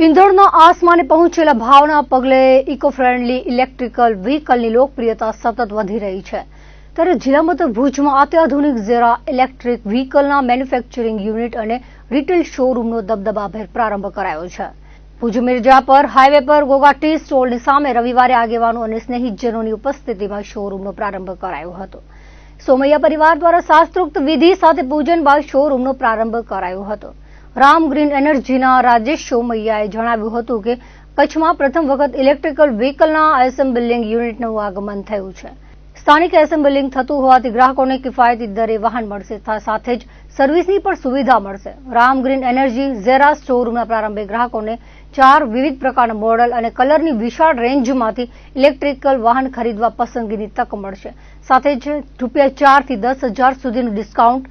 ઈંધણના આસમાને પહોંચેલા ભાવના પગલે eco friendly electrical વ્હીકલની લોકપ્રિયતા સતત વધી રહી છે। ત્યારે જિલ્લા મથક ભુજમાં અત્યાધુનિક ઝેરા ઇલેક્ટ્રિક વ્હીકલના મેન્યુફેક્ચરિંગ યુનિટ અને રિટેલ શોરૂમનો દબદબાભેર પ્રારંભ કરાયો છે। ભુજ મિર્જાપર હાઈવે પર ગોગા ટી સ્ટોલની સામે રવિવારે આગેવાનો અને સ્નેહીજનોની ઉપસ્થિતિમાં શોરૂમનો પ્રારંભ કરાયો હતો। સોમૈયા પરિવાર દ્વારા શાસ્ત્રોક્ત વિધિ સાથે પૂજન બાદ શોરૂમનો પ્રારંભ કરાયો હતો। રામ ગ્રીન એનર્જીના રાજેશ સોમૈયાએ જણાવ્યું હતું કે કચ્છમાં પ્રથમ વખત ઇલેક્ટ્રિકલ વ્હીકલના એસેમ્બલિંગ યુનિટનું આગમન થયું છે। સ્થાનિક એસેમ્બલિંગ થતું હોવાથી ગ્રાહકોને કિફાયતી દરે વાહન મળશે, સાથે જ સર્વિસની પણ સુવિધા મળશે। રામ ગ્રીન એનર્જી ઝેરા શોરૂમના પ્રારંભે ગ્રાહકોને 4 વિવિધ પ્રકારના મોડલ અને કલરની વિશાળ રેન્જમાંથી ઇલેક્ટ્રિકલ વાહન ખરીદવા પસંદગીની તક મળશે। સાથે જ ₹4 થી 10,000 સુધીનું ડિસ્કાઉન્ટ,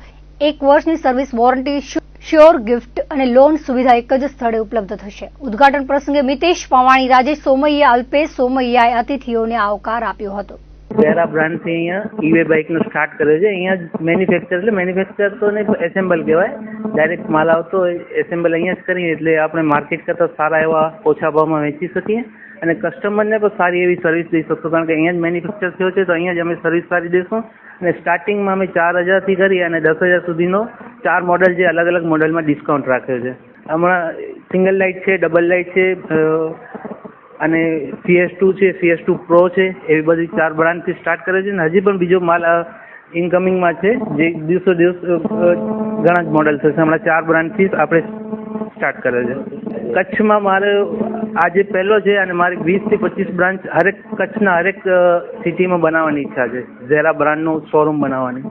1 વર્ષની સર્વિસ વોરંટી, શ્યોર ગિફ્ટ અને લોન સુવિધા એક જ સ્થળે ઉપલબ્ધ થશે। ઉદ્ઘાટન પ્રસંગે મિતેશ પવાણી, રાજેશ સોમૈયા, અલ્પેશ સોમૈયાએ અતિથિઓને આવકાર આપ્યો હતો। ઝેરા બ્રાન્ડથી અહીંયા ઈવે બાઇકનો સ્ટાર્ટ કર્યો છે। અહીંયા મેન્યુફેક્ચર એટલે મેન્યુફેક્ચર તો નહીં, એસેમ્બલ કહેવાય। ડાયરેક્ટ માલ આવતો એસેમ્બલ અહીંયા જ કરીએ એટલે આપણે માર્કેટ કરતાં સારા એવા ઓછા ભાવમાં વેચી શકીએ અને કસ્ટમરને પણ સારી એવી સર્વિસ દઈ શકશો, કારણ કે અહીંયા જ મેન્યુફેક્ચર થયો છે તો અહીંયા જ અમે સર્વિસ સારી દઈશું। અને સ્ટાર્ટિંગમાં અમે 4,000થી કરી અને 10,000 સુધીનો 4 મોડલ છે, અલગ અલગ મોડલમાં ડિસ્કાઉન્ટ રાખ્યો છે। હમણાં સિંગલ લાઇટ છે, ડબલ લાઇટ છે અને CS2 છે, CS2 Pro છે, એવી બધી 4 બ્રાન્ડથી સ્ટાર્ટ કરે છે। અને હજી પણ બીજો માલ ઇનકમિંગમાં છે, જે દિવસો દિવસ ઘણા જ મોડલ થશે। હમણાં 4 બ્રાન્ડથી આપણે સ્ટાર્ટ કરે છે। કચ્છમાં મારે આજે પહેલો છે અને મારી 20 થી 25 બ્રાન્ચ કચ્છના હરેક સિટીમાં બનાવવાની ઈચ્છા છે, ઝેરા બ્રાન્ડનું શોરૂમ બનાવવાની।